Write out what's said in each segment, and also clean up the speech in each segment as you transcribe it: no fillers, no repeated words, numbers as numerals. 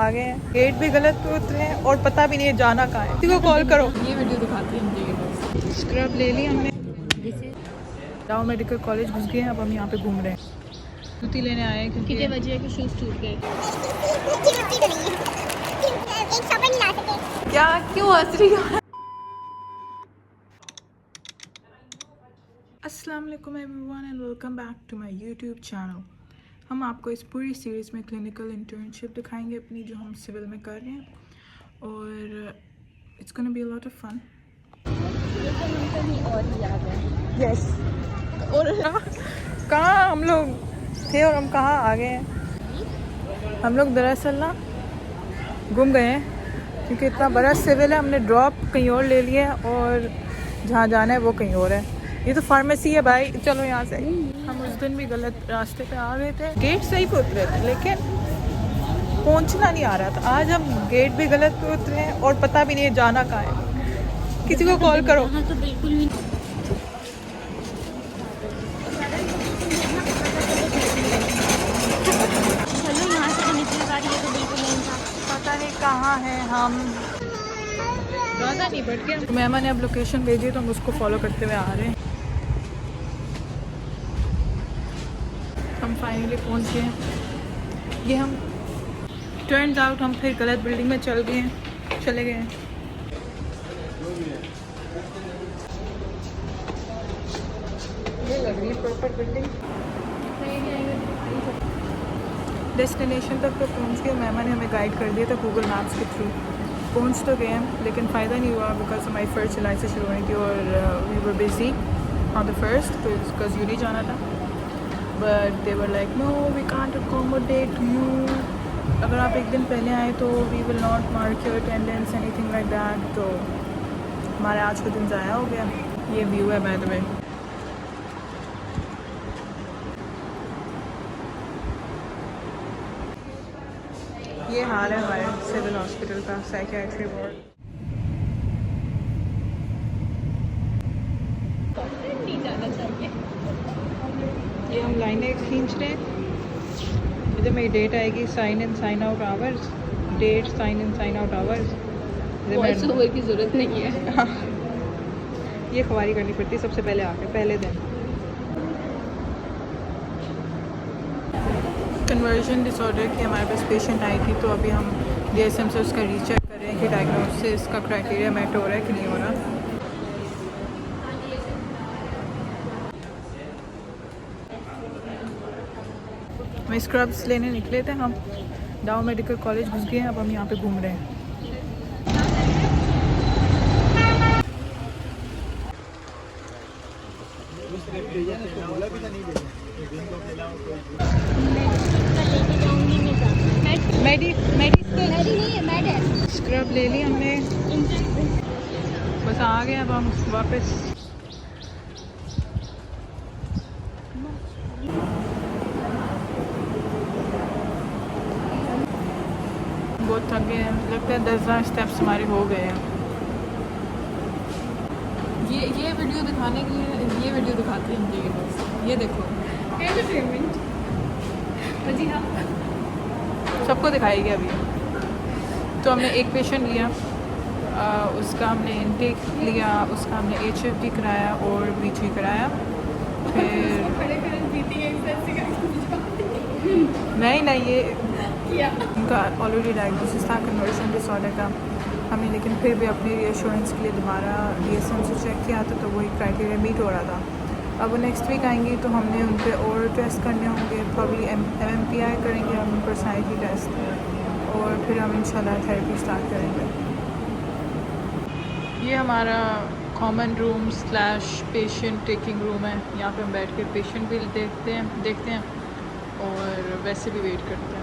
आ गए हैं, गेट भी गलत पे उतरे हैं और पता भी नहीं है जाना कहाँ है। किसी को कॉल करो। ये वीडियो दिखाती है मुझे। स्क्रब ले ली हमने, डाउ मेडिकल कॉलेज घुस गए हैं। अब हम यहाँ पे घूम रहे हैं, जूती लेने आए हैं क्योंकि वजह है कि शूज टूट गए। क्या क्यों हंस रही हो? अस्सलाम वालेकुम everyone and welcome back to my YouTube channel. हम आपको इस पूरी सीरीज़ में क्लिनिकल इंटर्नशिप दिखाएंगे अपनी, जो हम सिविल में कर रहे हैं, और it's gonna be a lot of fun. Yes, और कहाँ हम लोग थे और हम कहाँ आ गए हैं। हम लोग दरअसल ना गुम गए हैं क्योंकि इतना बड़ा सिविल है, हमने ड्रॉप कहीं और ले लिया है और जहाँ जाना है वो कहीं और है। ये तो फार्मेसी है भाई, चलो यहाँ से। हम उस दिन भी गलत रास्ते पे आ गए थे, गेट सही पे उतरे थे लेकिन पहुँचना नहीं आ रहा था। आज हम गेट भी गलत पे उतरे हैं और पता भी नहीं है जाना कहाँ है। किसी को कॉल करो। तो बिल्कुल भी चलो यहाँ से तो निकली गाड़ी है, तो बिल्कुल नहीं था। पता नहीं कहाँ है हम, ज़्यादा नहीं बढ़ गया। मेहमान ने अब लोकेशन भेजी तो हम उसको फॉलो करते हुए आ रहे हैं। हम फाइनली पहुंच गए हैं। ये हम टर्न्स आउट हम फिर गलत बिल्डिंग में चले गए हैं। ये लग रही है प्रॉपर बिल्डिंग। डेस्टिनेशन तक तो पहुंच गए। मेहमान ने हमें गाइड कर दिया था गूगल मैप्स के थ्रू। पहुंच तो गए हैं लेकिन फ़ायदा नहीं हुआ बिकॉज हमारी फ़र्स्ट जुलाई से शुरू हुई थी और we were busy on the first, तो बिकॉज यूँ नहीं जाना था। But they were like no we can't accommodate you, अगर आप एक दिन पहले आए तो we will not mark your attendance anything like that. तो हमारा आज का दिन ज़ाया हो गया। ये व्यू है बाय द वे। ये हाल है हमारे सिविल हॉस्पिटल का, साइकियाट्री वार्ड। नहीं जाना चाहिए। ये हम लाइनें खींच रहे हैं। इधर मेरी डेट आएगी, sign in sign out hours, date sign in sign out hours. Voice over की ज़रूरत नहीं है। हाँ, ये ख्वारी करनी पड़ती है सबसे पहले आके, पहले दिन। कन्वर्जन डिसऑर्डर की हमारे पास पेशेंट आई थी, तो अभी हम DSM से उसका रीचेक कर रहे हैं कि डायग्नोसिस का क्राइटेरिया मेट हो रहा है कि नहीं हो रहा। मैं स्क्रब्स लेने निकले थे हम, डाउ मेडिकल कॉलेज घुस गए हैं। अब हम यहाँ पे घूम रहे हैं। स्क्रब ले ली हमने, बस आ गए अब हम वापस। बहुत थक गए हैं, लगता है 10,000 स्टेप्स हमारे हो गए हैं। ये वीडियो दिखाने के लिए ये वीडियो दिखाती है मुझे। ये देखो एंटरटेनमेंट। जी हाँ, सबको दिखाएगी अभी। तो हमने एक पेशेंट लिया, उसका हमने इनटेक लिया, उसका हमने HFD कराया और BG कराया। फिर नहीं ये उनका ऑलरेडी डायग्नोसिस था कन्वर्जन डिसऑर्डर का। हमने लेकिन फिर भी अपने रीअश्योरेंस के लिए दोबारा DSM से चेक किया था, तो वही क्राइटेरिया मीट हो रहा था। अब वो नेक्स्ट वीक आएंगी तो हमने उन पर और टेस्ट करने होंगे, प्रॉब्ली MMPI करेंगे हम, पर्सनैलिटी टेस्ट, और फिर हम इंशाल्लाह थेरेपी स्टार्ट करेंगे। ये हमारा common room / patient taking room है। यहाँ पे हम बैठ के पेशेंट भी देखते हैं और वैसे भी वेट करते हैं।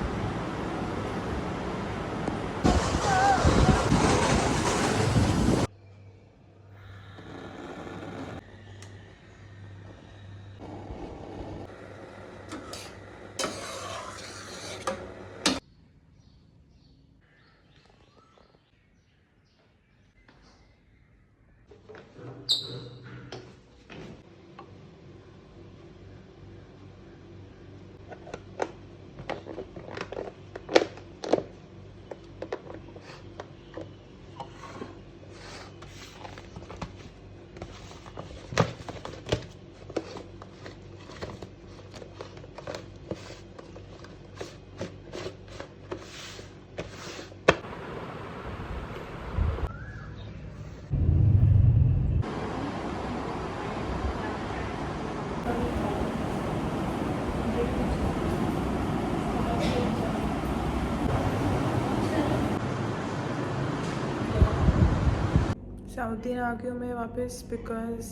साउदीन आ गई हूँ मैं वापस, बिकॉज़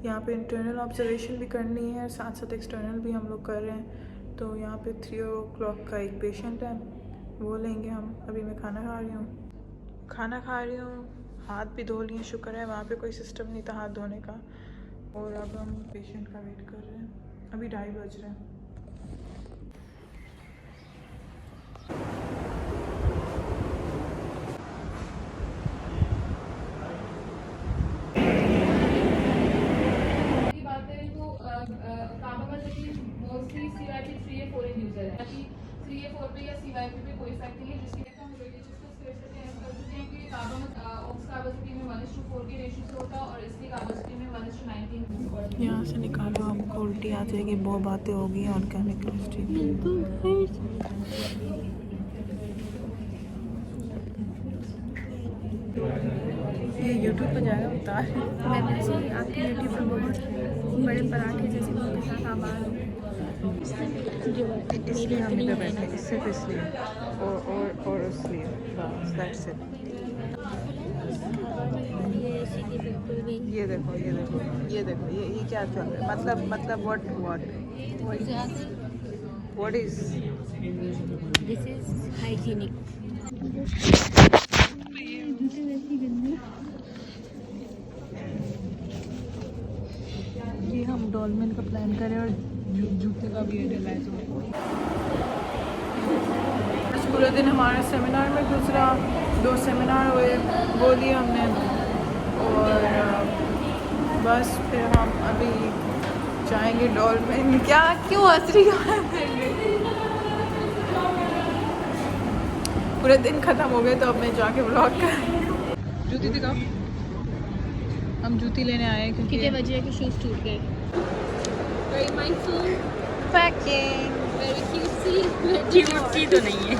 यहाँ पे इंटरनल ऑब्जर्वेशन भी करनी है, साथ साथ एक्सटर्नल भी हम लोग कर रहे हैं। तो यहाँ पे 3 o'clock का एक पेशेंट है, वो लेंगे हम। अभी मैं खाना खा रही हूँ, हाथ भी धो लिए, शुक्र है वहाँ पे कोई सिस्टम नहीं था हाथ धोने का। और अब हम पेशेंट का वेट कर रहे हैं, अभी 2:30 बज रहे हैं। बात करें तो काबा का जो कि मोस्टली CYP 3A4 यूजर है, कि 3A4 पे या CYP पे कोई इफेक्ट नहीं है, जिसकी वजह से हम रिलीजियस को स्टेज पे चेंज कर चुके हैं कि काबा में ऑक्स काबासिटी में 1:4 के रेशियो से होता है और इसकी काबासिटी में 1:19। यहाँ से निकालो, हमको उल्टी आ जाएगी, बहुत बातें होगी और क्या ये यूट्यूब पर जाएगा उतार। मैं वैसे ही आपके यूट्यूब पर बहुत बड़े पराठे जैसे उनके साथ आभार हूँ। इसलिए हम इधर बैठे हैं, सिर्फ इसलिए और इसलिए बस, दैट्स इट। ये देखो ये क्या चल रहा है, मतलब what is this is hygienic. ये हम डॉल्मेन का प्लान करें और जूते का भी एडलाइज हो। पूरा दिन हमारे सेमिनार में गुजरा, 2 सेमिनार हुए, वो लिए हमने। और बस फिर हम अभी जाएंगे डॉल्मेन। क्या क्यों हंस रही हो? पूरे दिन ख़त्म हो गए, तो अब मैं जाके व्लॉग कर। जूती दिखाओ, हम जूती लेने आए हैं क्योंकि कितने बजे के शूज़ टूट गए। Very mindful packing. Very cutie तो नहीं है।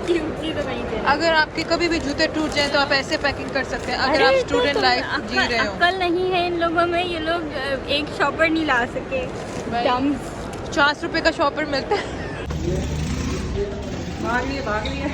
क्यूटी तो नहीं है। अगर आपके कभी भी जूते टूट जाएं तो आप ऐसे पैकिंग कर सकते हैं, अगर आप स्टूडेंट लाइफ जी रहे हो। अक्ल नहीं है इन लोगों में, ये लोग एक शॉपर नहीं ला सके। 50 रुपए का शॉपर मिलता है। भाग लिए